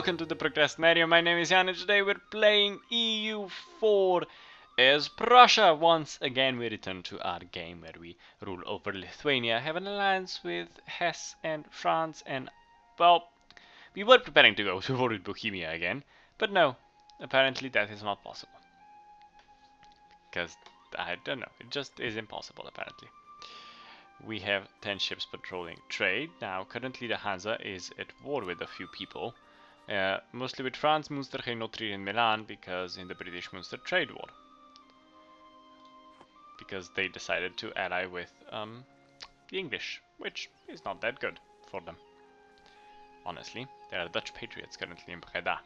welcome to the Procrastinario. My name is Jan and today we're playing EU4 as Prussia. Once again we return to our game where we rule over Lithuania, have an alliance with Hesse and France, and well, we were preparing to go to war with Bohemia again, but no, apparently that is not possible. Because, I don't know, it just is impossible apparently. We have 10 ships patrolling trade. Now, currently the Hansa is at war with a few people. Mostly with France, Munster, Hainaut, Trier and Milan, because in the British-Munster trade war. Because they decided to ally with the English, which is not that good for them. Honestly, there are Dutch patriots currently in Breda.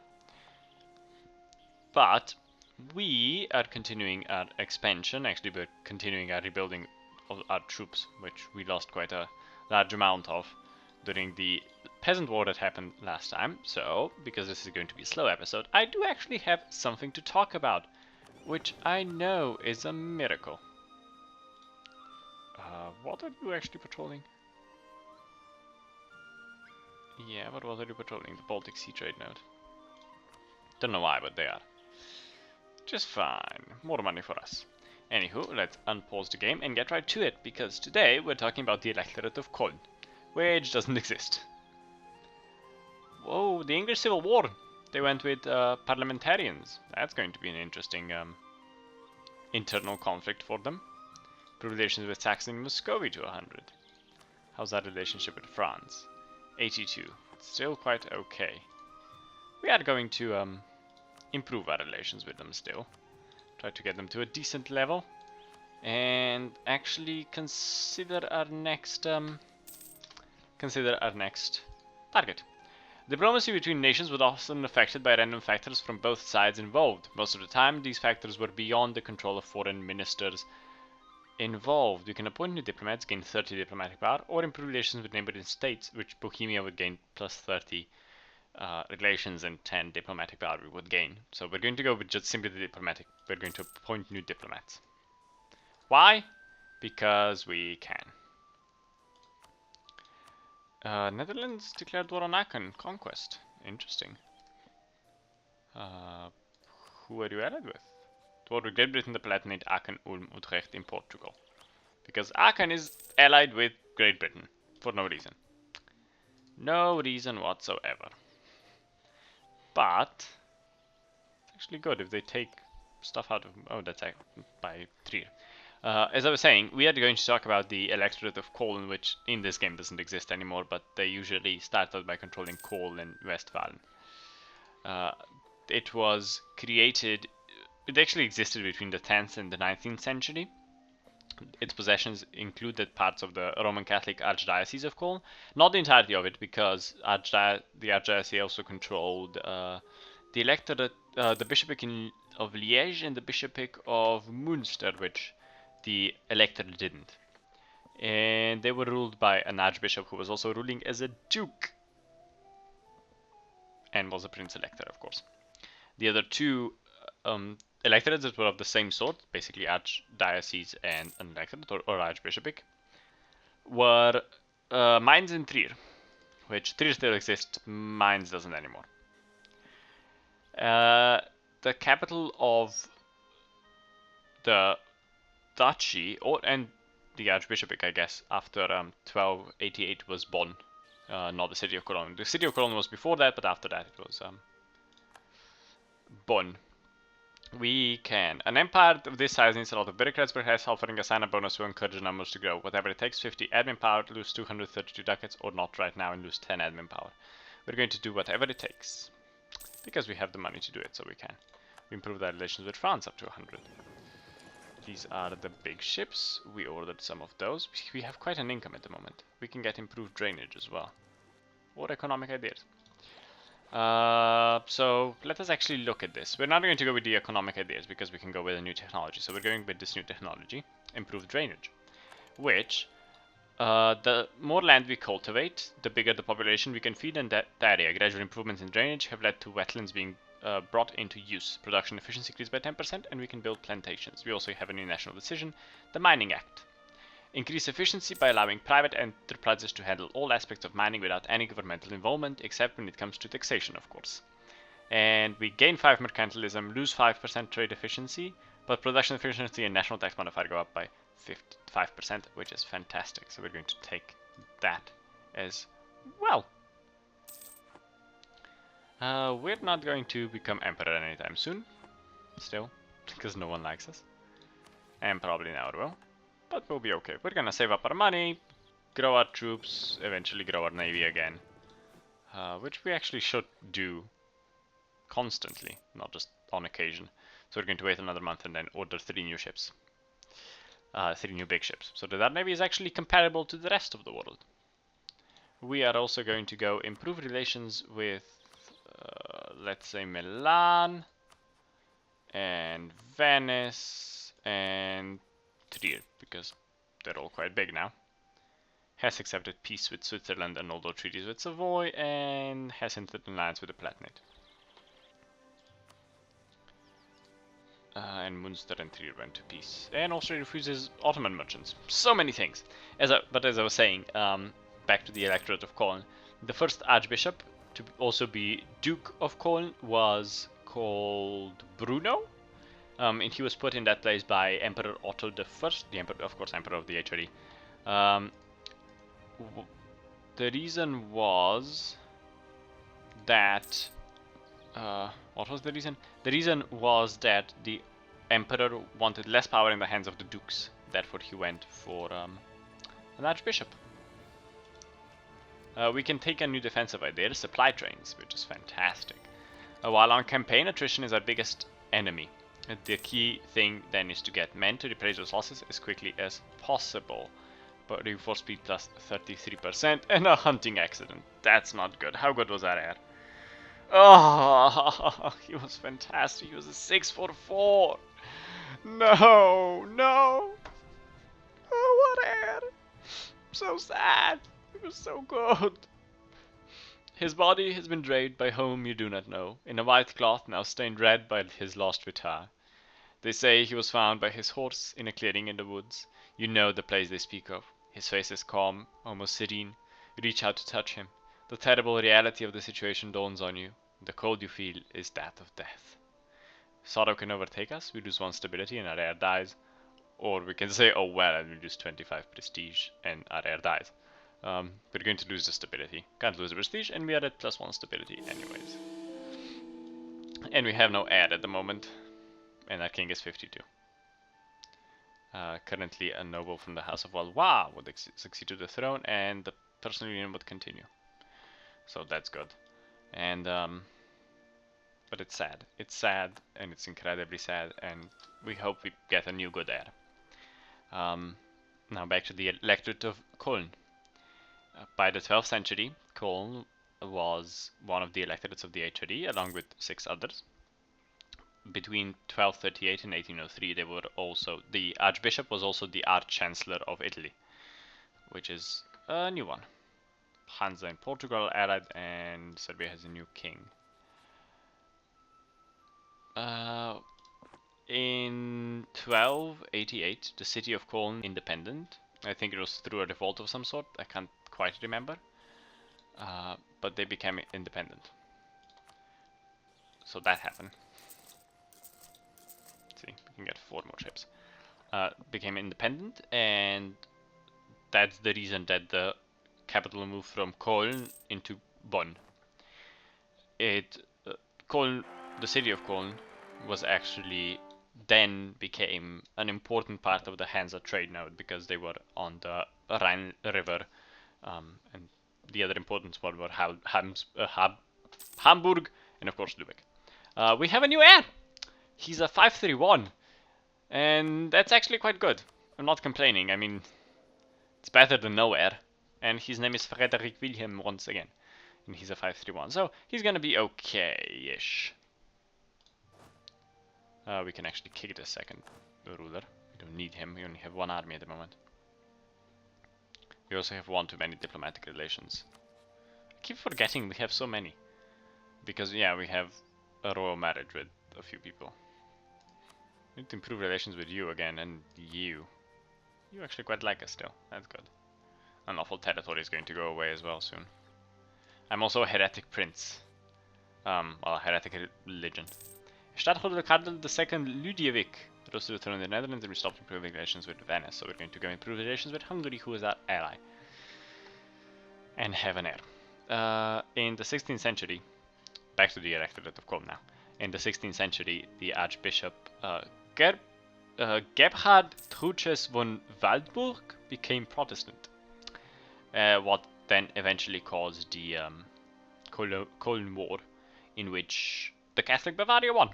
But we are continuing our expansion. Actually, we're continuing our rebuilding of our troops, which we lost quite a large amount of during the peasant war that happened last time. So, because this is going to be a slow episode, I do actually have something to talk about, which I know is a miracle. What are you actually patrolling? Yeah, what are you patrolling? The Baltic Sea trade node. Don't know why, but they are. Just fine. More money for us. Anywho, let's unpause the game and get right to it, because today we're talking about the Electorate of Cologne, which doesn't exist. Whoa, the English Civil War! They went with parliamentarians. That's going to be an interesting internal conflict for them. Relations with Saxony and Muscovy to 100. How's that relationship with France? 82. Still quite okay. We are going to improve our relations with them still. Try to get them to a decent level, and actually consider our next target. Diplomacy between nations was often affected by random factors from both sides involved. Most of the time, these factors were beyond the control of foreign ministers involved. You can appoint new diplomats, gain 30 diplomatic power, or improve relations with neighboring states, which Bohemia would gain plus 30. Relations and 10 diplomatic power we would gain. So we're going to go with just simply the diplomatic. We're going to appoint new diplomats. Why? Because we can. Netherlands declared war on Aachen. Conquest. Interesting. Who are you allied with? War with Great Britain, the Palatinate, Aachen, Ulm, Utrecht in Portugal. Because Aachen is allied with Great Britain. For no reason. No reason whatsoever. But it's actually good if they take stuff out of... Oh, that's by Trier. As I was saying, we are going to talk about the Electorate of Cologne, which in this game doesn't exist anymore, but they usually start out by controlling Cologne and Westphalen. It was created... It actually existed between the 10th and the 19th century. Its possessions included parts of the Roman Catholic Archdiocese of Cologne. Not the entirety of it, because the Archdiocese also controlled the Electorate, the Bishopric of Liège and the Bishopric of Münster, which the Electorate didn't. And they were ruled by an Archbishop who was also ruling as a Duke. And was a Prince Elector, of course. The other two electorates that were of the same sort, basically Archdiocese and an Electorate or Archbishopric, were Mainz and Trier, which Trier still exists, Mainz doesn't anymore. The capital of the duchy, and the Archbishopric, I guess, after 1288 was Bonn, not the city of Cologne. The city of Cologne was before that, but after that it was Bonn. We can. An empire of this size needs a lot of bureaucrats, perhaps offering a sign-up bonus to encourage numbers to grow. Whatever it takes, 50 admin power, lose 232 ducats, or not right now and lose 10 admin power. We're going to do whatever it takes, because we have the money to do it, so we can. We improved our relations with France up to 100. These are the big ships. We ordered some of those. We have quite an income at the moment. We can get improved drainage as well. Or economic ideas. So let us actually look at this. We're not going to go with the economic ideas because we can go with a new technology. So we're going with this new technology, improved drainage, which the more land we cultivate, the bigger the population we can feed in that area. Gradual improvements in drainage have led to wetlands being brought into use. Production efficiency increased by 10%, and we can build plantations. We also have a new national decision, the Mining Act. Increase efficiency by allowing private enterprises to handle all aspects of mining without any governmental involvement, except when it comes to taxation, of course. And we gain 5 mercantilism, lose 5% trade efficiency, but production efficiency and national tax modifier go up by 5%, which is fantastic. So we're going to take that as well. We're not going to become emperor anytime soon, still, because no one likes us. And probably never will. But we'll be okay. We're gonna save up our money, grow our troops, eventually grow our navy again. Which we actually should do constantly, not just on occasion. So we're going to wait another month and then order 3 new ships. 3 new big ships. So that our navy is actually comparable to the rest of the world. We are also going to go improve relations with, let's say, Milan, and Venice, and Trier, because they're all quite big now. Has accepted peace with Switzerland and all treaties with Savoy, and has entered an alliance with the Palatinate. And Munster and Trier went to peace. And Austria refuses Ottoman merchants. So many things. But as I was saying, back to the Electorate of Cologne, the first Archbishop to also be Duke of Cologne was called Bruno. And he was put in that place by Emperor Otto I, the emperor, of course, Emperor of the HRE. The reason was that... what was the reason? The reason was that the Emperor wanted less power in the hands of the dukes. Therefore he went for an Archbishop. We can take a new defensive idea, supply trains, which is fantastic. While on campaign, attrition is our biggest enemy. The key thing then is to get men to replace those losses as quickly as possible. But reinforced speed plus 33% and a hunting accident. That's not good. How good was that air? Oh, he was fantastic. He was a 644. No, no. Oh, what air. So sad. It was so good. His body has been draped by whom you do not know, in a white cloth now stained red by his lost retire. They say he was found by his horse in a clearing in the woods. You know the place they speak of. His face is calm, almost serene. You reach out to touch him. The terrible reality of the situation dawns on you. The cold you feel is that of death. Sorrow can overtake us, we lose 1 stability and our heir dies. Or we can say, oh well, and we lose 25 prestige and our heir dies. We're going to lose the stability. Can't lose the prestige, and we are at +1 stability anyways. And we have no heir at the moment. And our king is 52. Currently a noble from the House of Valois would succeed to the throne, and the personal union would continue. So that's good. And but it's sad. It's sad, and it's incredibly sad, and we hope we get a new good heir. Now back to the Electorate of Cologne. By the 12th century, Cologne was one of the electorates of the HRE, along with 6 others. Between 1238 and 1803, they were also the Archbishop was also the Arch-Chancellor of Italy, which is a new one. Hansa in Portugal added, and Serbia has a new king. In 1288, the city of Cologne independent. I think it was through a revolt of some sort. I can't quite remember, but they became independent. So that happened. See, we can get 4 more ships. Became independent, and that's the reason that the capital moved from Cologne into Bonn. Cologne, the city of Cologne, was actually then became an important part of the Hansa trade node because they were on the Rhine River, and the other important ones were Hamburg and of course Lübeck. We have a new heir. He's a 531, and that's actually quite good. I'm not complaining. I mean, it's better than no heir. And his name is Frederick Wilhelm once again, and he's a 531, so he's gonna be okay-ish. We can actually kick the second ruler. We don't need him. We only have 1 army at the moment. We also have 1 too many diplomatic relations. I keep forgetting we have so many, because yeah, we have a royal marriage with a few people. We need to improve relations with you again, and you. You actually quite like us still. That's good. Unlawful territory is going to go away as well soon. I'm also a heretic prince. Well, a heretic religion. Stadtholder Karl II Ludwig rose to the throne in the Netherlands and we stopped improving relations with Venice. So we're going to go improve relations with Hungary, who is our ally. And have an heir. In the 16th century, back to the Electorate of Cologne now. In the 16th century, the Archbishop Gebhard Truches von Waldburg became Protestant. What then eventually caused the Cologne War, in which the Catholic Bavaria won.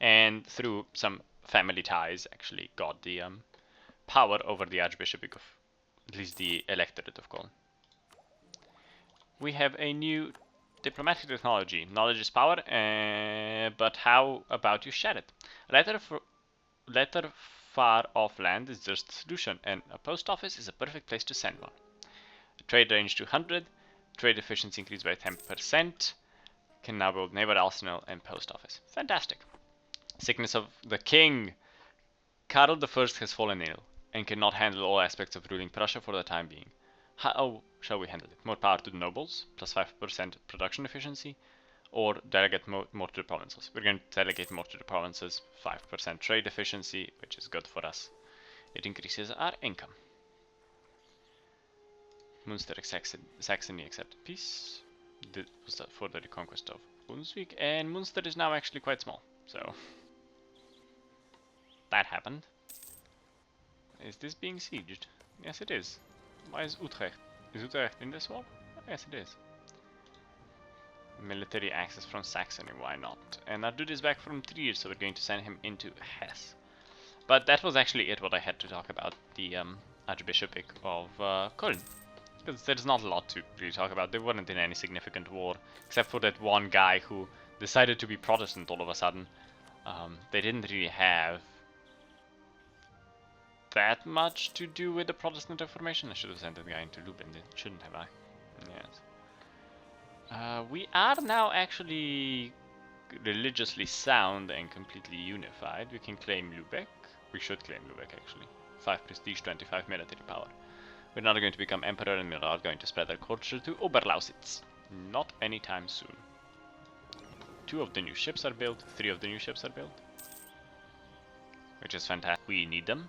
And through some family ties, actually got the power over the Archbishopric of, at least the Electorate of Cologne. We have a new diplomatic technology. Knowledge is power, but how about you share it? Letter far off land is just a solution, and a post office is a perfect place to send one. Trade range 200, trade efficiency increased by 10%, can now build naval arsenal and post office. Fantastic. Sickness of the king. Karl I has fallen ill, and cannot handle all aspects of ruling Prussia for the time being. How shall we handle it? More power to the nobles, plus 5% production efficiency, or delegate more to the provinces. We're going to delegate more to the provinces, 5% trade efficiency, which is good for us. It increases our income. Munster Saxony accepted peace. This was for the reconquest of Brunswick, and Munster is now actually quite small, so that happened. Is this being sieged? Yes, it is. Why is Utrecht? Is Utrecht in this war? Yes, it is. Military access from Saxony, why not? And our dude is back from Trier, so we're going to send him into Hesse. But that was actually it, what I had to talk about, the Archbishopric of Cologne. Because there's not a lot to really talk about. They weren't in any significant war, except for that one guy who decided to be Protestant all of a sudden. They didn't really have that much to do with the Protestant Reformation. I should have sent that guy into Lublin, shouldn't have I? Yes. We are now actually religiously sound and completely unified. We can claim Lübeck. We should claim Lübeck actually. 5 prestige, 25 military power. We're not going to become emperor, and we're not going to spread our culture to Oberlausitz. Not anytime soon. 2 of the new ships are built, 3 of the new ships are built. Which is fantastic. We need them,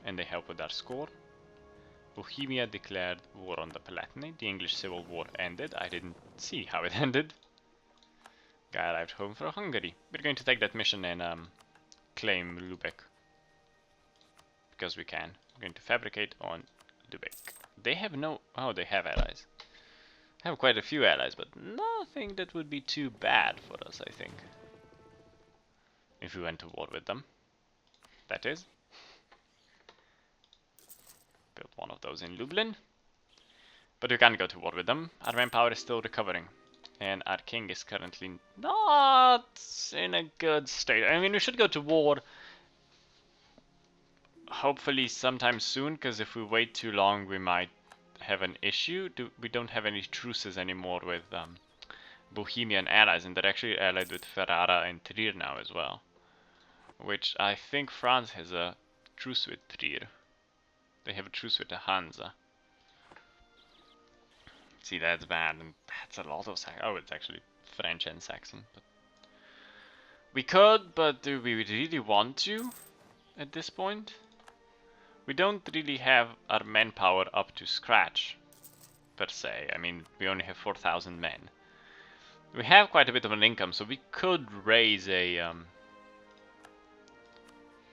and they help with our score. Bohemia declared war on the Palatinate. The English Civil War ended. I didn't see how it ended. Guy arrived home from Hungary. We're going to take that mission and claim Lübeck. Because we can. We're going to fabricate on Lübeck. They have no... Oh, they have allies. They have quite a few allies, but nothing that would be too bad for us, I think. If we went to war with them. That is. Built one of those in Lublin. But we can't go to war with them. Our manpower is still recovering. And our king is currently not in a good state. I mean, we should go to war hopefully sometime soon, because if we wait too long we might have an issue. We don't have any truces anymore with Bohemian allies, and they're actually allied with Ferrara and Trier now as well. Which I think France has a truce with Trier. They have a truce with the Hansa. See, that's bad, and that's a lot of Saxon. Oh, it's actually French and Saxon. But we could, but do we really want to at this point? We don't really have our manpower up to scratch, per se. I mean, we only have 4,000 men. We have quite a bit of an income, so we could raise a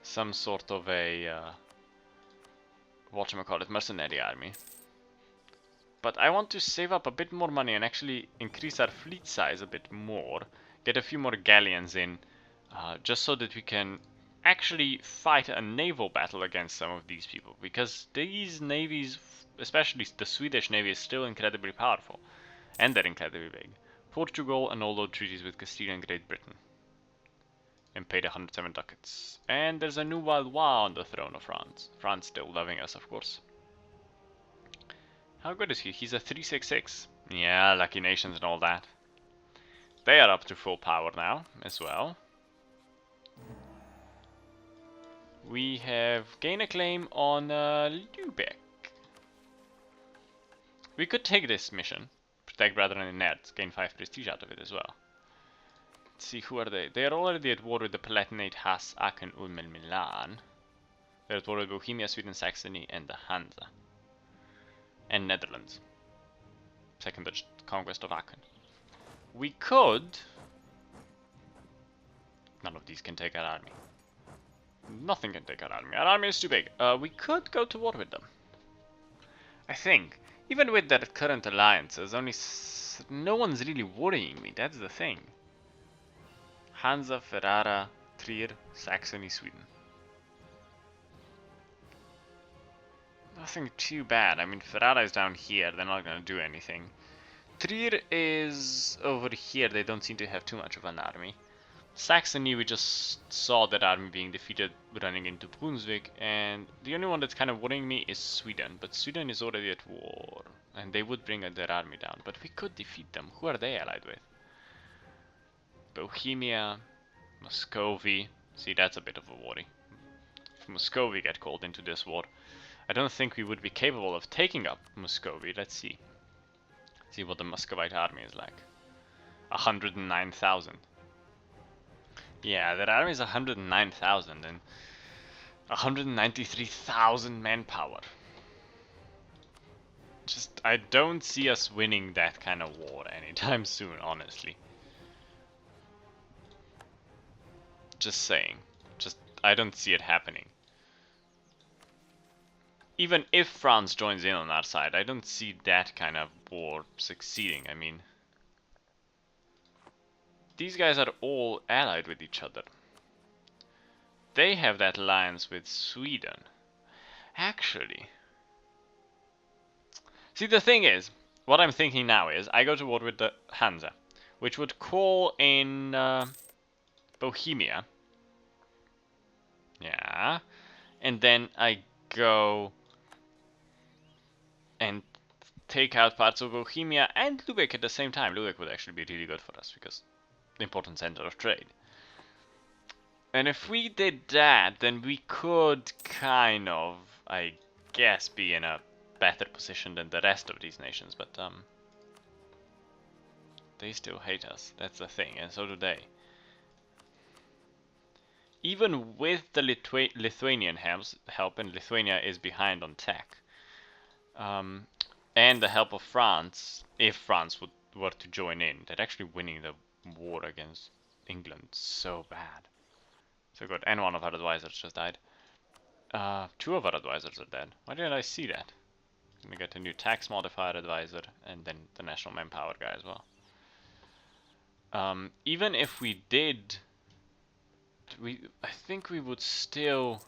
some sort of a whatchamacallit, mercenary army. But I want to save up a bit more money and actually increase our fleet size a bit more. Get a few more galleons in, just so that we can actually fight a naval battle against some of these people. Because these navies, especially the Swedish navy, is still incredibly powerful. And they're incredibly big. Portugal annulled treaties with Castile and Great Britain. And paid 107 ducats. And there's a new Valois on the throne of France. France still loving us, of course. How good is he? He's a 366. Yeah, lucky nations and all that. They are up to full power now, as well. We have gained a claim on Lübeck. We could take this mission, protect Brethren in Nerds, gain 5 prestige out of it as well. Let's see, who are they? They are already at war with the Palatinate, Haas, Aachen, Ulm and Milan. They're at war with Bohemia, Sweden, Saxony and the Hansa. And Netherlands. Second Dutch conquest of Aachen. We could... None of these can take our army. Nothing can take our army. Our army is too big. We could go to war with them. I think. Even with their current alliances, no one's really worrying me. That's the thing. Hansa, Ferrara, Trier, Saxony, Sweden. Nothing too bad. I mean, Ferrara is down here. They're not going to do anything. Trier is over here. They don't seem to have too much of an army. Saxony, we just saw that army being defeated running into Brunswick, and the only one that's kind of worrying me is Sweden, but Sweden is already at war, and they would bring their army down, but we could defeat them. Who are they allied with? Bohemia, Muscovy. See, that's a bit of a worry. If Muscovy get called into this war, I don't think we would be capable of taking up Muscovy. Let's see. See what the Muscovite army is like. 109,000. Yeah, their army is 109,000 and 193,000 manpower. Just, I don't see us winning that kind of war anytime soon, honestly. Just saying. Just, I don't see it happening. Even if France joins in on our side, I don't see that kind of war succeeding. I mean... These guys are all allied with each other. They have that alliance with Sweden. Actually. See, the thing is, what I'm thinking now is, I go to war with the Hansa, which would call in Bohemia. Yeah. And then I go and take out parts of Bohemia and Lübeck at the same time. Lübeck would actually be really good for us, because important center of trade. And if we did that, then we could kind of, I guess, be in a better position than the rest of these nations, but they still hate us. That's the thing, and so do they. Even with the Lithuanian help, and Lithuania is behind on tech, and the help of France, if France were to join in, they're actually winning the war against England so bad. So good. And one of our advisors just died. 2 of our advisors are dead. Why didn't I see that? I'm gonna get a new tax modifier advisor and then the national manpower guy as well. Even if we did, I think we would still...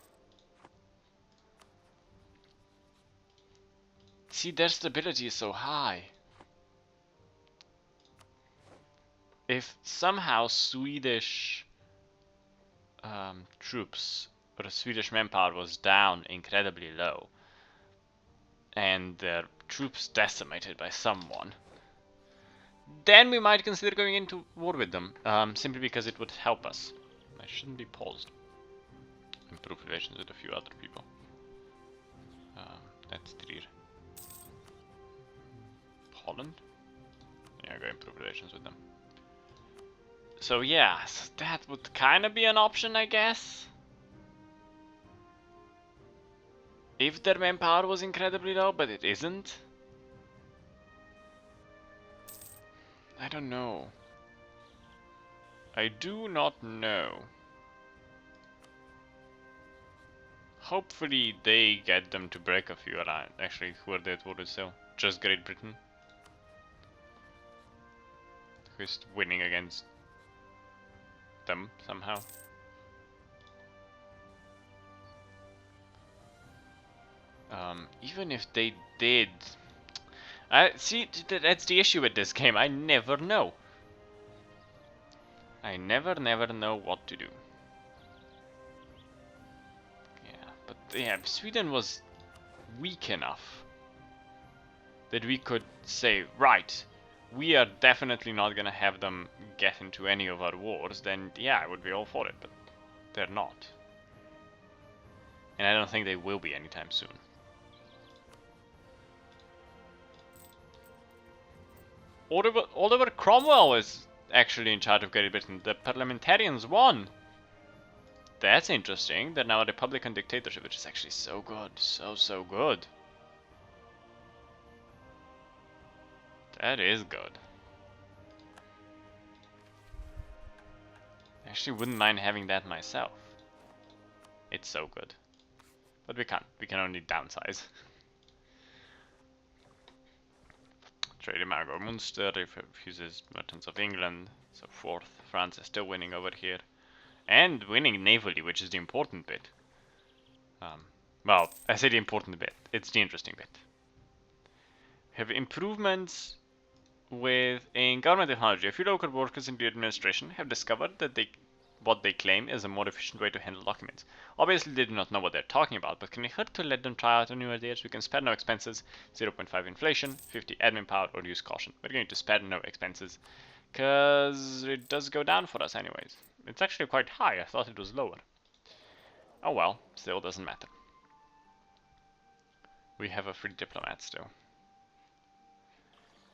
See, their stability is so high. If somehow Swedish troops or the Swedish manpower was down incredibly low and their troops decimated by someone, then we might consider going into war with them, simply because it would help us. I shouldn't be paused. Improve relations with a few other people. That's Trier. Holland? Yeah, go improve relations with them. So yeah, so that would kind of be an option, I guess. If their manpower was incredibly low, but it isn't. I don't know. I do not know. Hopefully they get them to break a few alliances. Actually, who are they at war with still? Just Great Britain. Who is winning against them somehow. Even if they did, see, that's the issue with this game. I never know. I never know what to do. Yeah, but yeah, Sweden was weak enough that we could say, right, we are definitely not gonna have them get into any of our wars. Then yeah, I would be all for it, but they're not. And I don't think they will be anytime soon. Oliver Cromwell is actually in charge of Great Britain. The parliamentarians won. That's interesting. They're now a republican dictatorship, which is actually so good. So good. That is good. I actually wouldn't mind having that myself. It's so good. But we can't. We can only downsize. Trade embargo Munster refuses merchants of England. So forth. France is still winning over here. And winning navally, which is the important bit. Well, I say the important bit. It's the interesting bit. Have improvements in government technology. A few local workers in the administration have discovered that what they claim is a more efficient way to handle documents. Obviously, they do not know what they're talking about, but can it hurt to let them try out a new ideas? We can spare no expenses, 0.5 inflation, 50 admin power, or use caution. We're going to spare no expenses, because it does go down for us anyways. It's actually quite high. I thought it was lower. Oh well, still doesn't matter. We have a free diplomat still.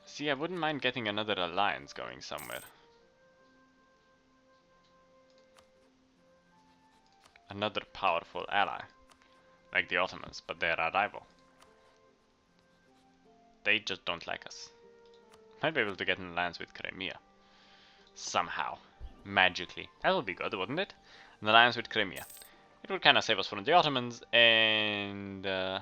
See, I wouldn't mind getting another alliance going somewhere. Another powerful ally. Like the Ottomans, but they're our rival. They just don't like us. Might be able to get an alliance with Crimea. Somehow. Magically. That would be good, wouldn't it? An alliance with Crimea. It would kind of save us from the Ottomans, and it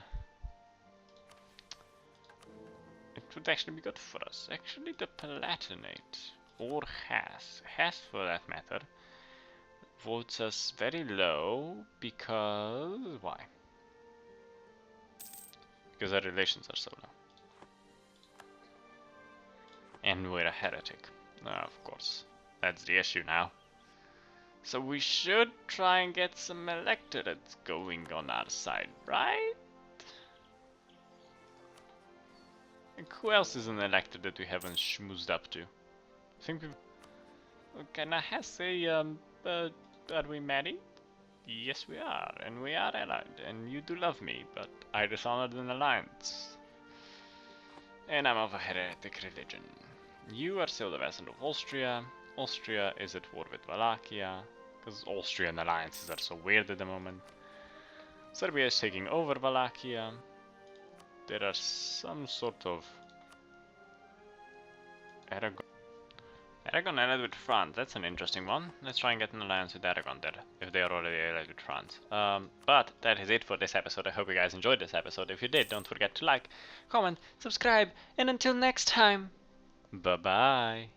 would actually be good for us. Actually, the Palatinate, or Hesse for that matter, votes us very low because... why? Because our relations are so low. And we're a heretic. Of course. That's the issue now. So we should try and get some electorates going on our side, right? And who else is an electorate that we haven't schmoozed up to? I think we've... Can I say, are we married? Yes, we are, and we are allied, and you do love me, but I dishonored an alliance. And I'm of a heretic religion. You are still the vassal of Austria. Austria is at war with Wallachia, because Austrian alliances are so weird at the moment. Serbia is taking over Wallachia. There are some sort of... Aragon allied with France, that's an interesting one. Let's try and get an alliance with Aragon there, if they are already allied with France. But that is it for this episode. I hope you guys enjoyed this episode. If you did, don't forget to like, comment, subscribe, and until next time, bye bye.